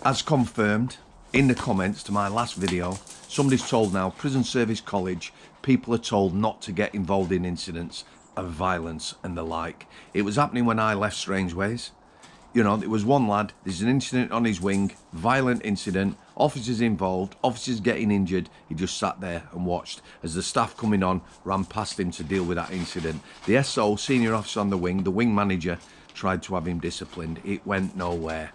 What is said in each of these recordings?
As confirmed in the comments to my last video, somebody's told now, Prison Service College, people are told not to get involved in incidents of violence and the like. It was happening when I left Strangeways. You know, there was one lad, there's an incident on his wing, violent incident, officers involved, officers getting injured. He just sat there and watched as the staff coming on ran past him to deal with that incident. The SO, senior officer on the wing manager, tried to have him disciplined. It went nowhere.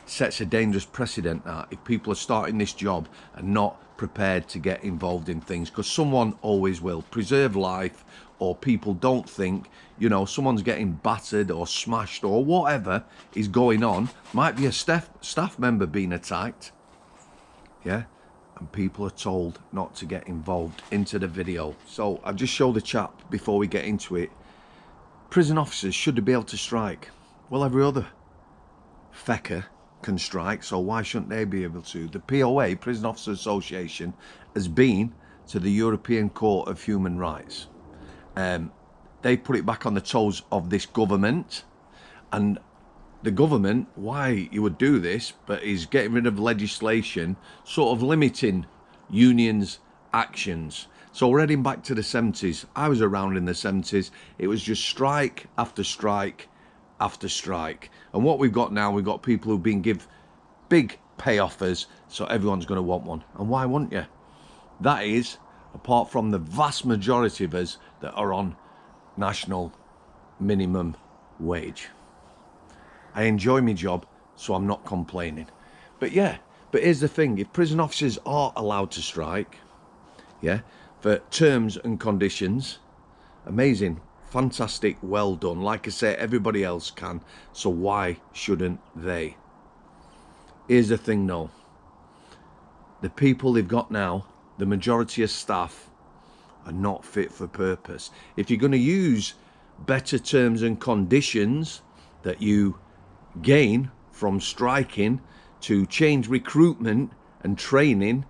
Sets a dangerous precedent that if people are starting this job and not prepared to get involved in things, because someone always will. Preserve life, or people don't think, you know, someone's getting battered or smashed or whatever is going on. Might be a staff member being attacked, yeah, and people are told not to get involved. Into the video. So I've just showed a chap before we get into it. Prison officers should be able to strike. Well, every other fecker can strike, so why shouldn't they be able to? The POA, Prison Officers Association, has been to the European Court of Human Rights. They put it back on the toes of this government, and the government, why you would do this, but is getting rid of legislation sort of limiting unions' actions. So we're heading back to the 70s. I was around in the 70s. It was just strike after strike after strike. And what we've got now, we've got people who've been given big pay offers, so everyone's going to want one. And why wouldn't you? That is, apart from the vast majority of us that are on national minimum wage. I enjoy my job, so I'm not complaining. But yeah, but here's the thing. If prison officers are allowed to strike, yeah, for terms and conditions, amazing. Fantastic, well done. Like I say, everybody else can, so why shouldn't they? Here's the thing though. The people they've got now, the majority of staff, are not fit for purpose. If you're going to use better terms and conditions that you gain from striking to change recruitment and training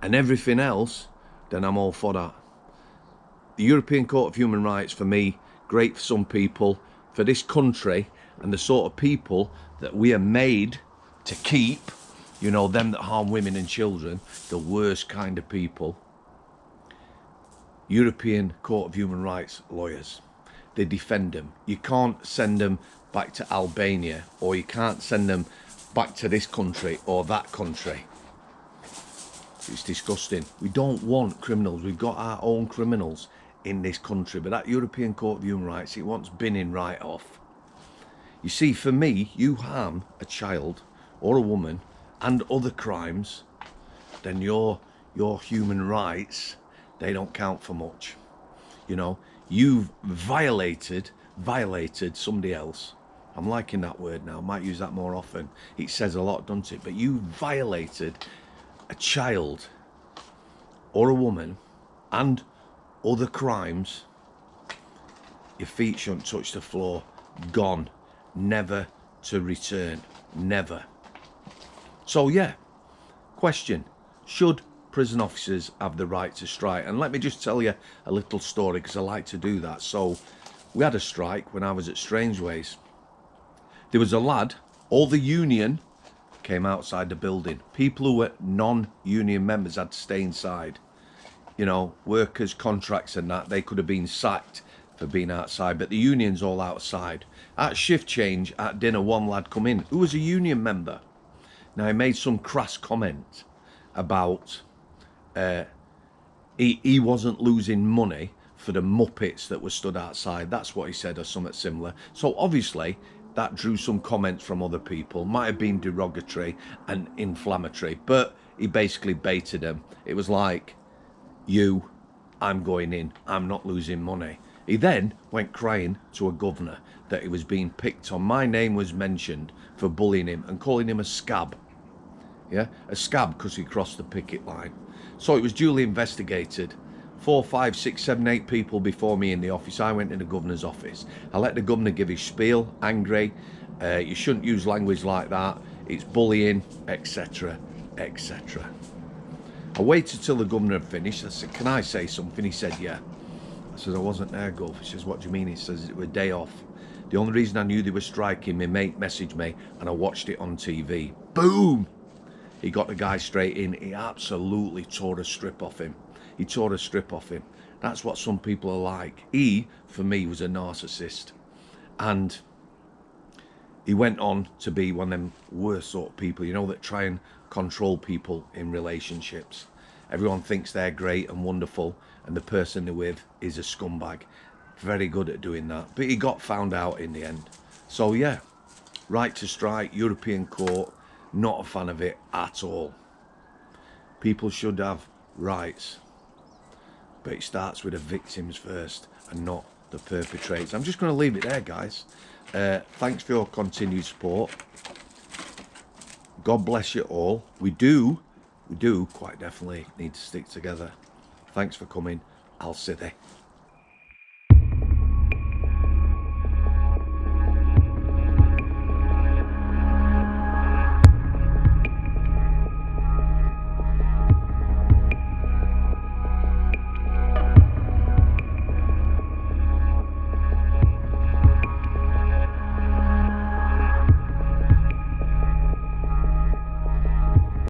and everything else, then I'm all for that. The European Court of Human Rights, for me, great for some people, for this country and the sort of people that we are made to keep, you know, them that harm women and children, the worst kind of people. European Court of Human Rights lawyers, they defend them. You can't send them back to Albania, or you can't send them back to this country or that country. It's disgusting. We don't want criminals. We've got our own criminals in this country, but that European Court of Human Rights, it wants binning right off. You see, for me, you harm a child or a woman and other crimes, then your human rights, they don't count for much. You know, you've violated somebody else. I'm liking that word now. I might use that more often. It says a lot, doesn't it? But you violated a child or a woman and other crimes, your feet shouldn't touch the floor. Gone, never to return, never. So yeah, question, should prison officers have the right to strike? And let me just tell you a little story, because I like to do that. So we had a strike when I was at Strangeways. There was a lad, all the union came outside the building. People who were non-union members had to stay inside. You know, workers, contracts and that, they could have been sacked for being outside, but the union's all outside. At shift change, at dinner, one lad come in who was a union member. Now, he made some crass comment about he wasn't losing money for the muppets that were stood outside. That's what he said, or something similar. So obviously that drew some comments from other people. Might have been derogatory and inflammatory, but he basically baited them. It was like, I'm going in, I'm not losing money. He then went crying to a governor that he was being picked on. My name was mentioned for bullying him and calling him a scab. Yeah, a scab because he crossed the picket line. So it was duly investigated. 4, 5, 6, 7, 8 people before me in the office. I went in the governor's office. I let the governor give his spiel, angry. You shouldn't use language like that. It's bullying, etc, etc. I waited till the governor had finished. I said, can I say something? He said, yeah. I said, I wasn't there, Gov. He says, what do you mean? He says, it was a day off. The only reason I knew they were striking, my mate messaged me and I watched it on TV. Boom! He got the guy straight in. He absolutely tore a strip off him. He tore a strip off him. That's what some people are like. He, for me, was a narcissist. And he went on to be one of them worst sort of people, you know, that try and control people in relationships. Everyone thinks they're great and wonderful, and the person they're with is a scumbag. Very good at doing that. But he got found out in the end. So yeah, right to strike, European court, not a fan of it at all. People should have rights, but it starts with the victims first and not the perpetrators. I'm just going to leave it there, guys. Thanks for your continued support. God bless you all. We do quite definitely need to stick together. Thanks for coming. Al City.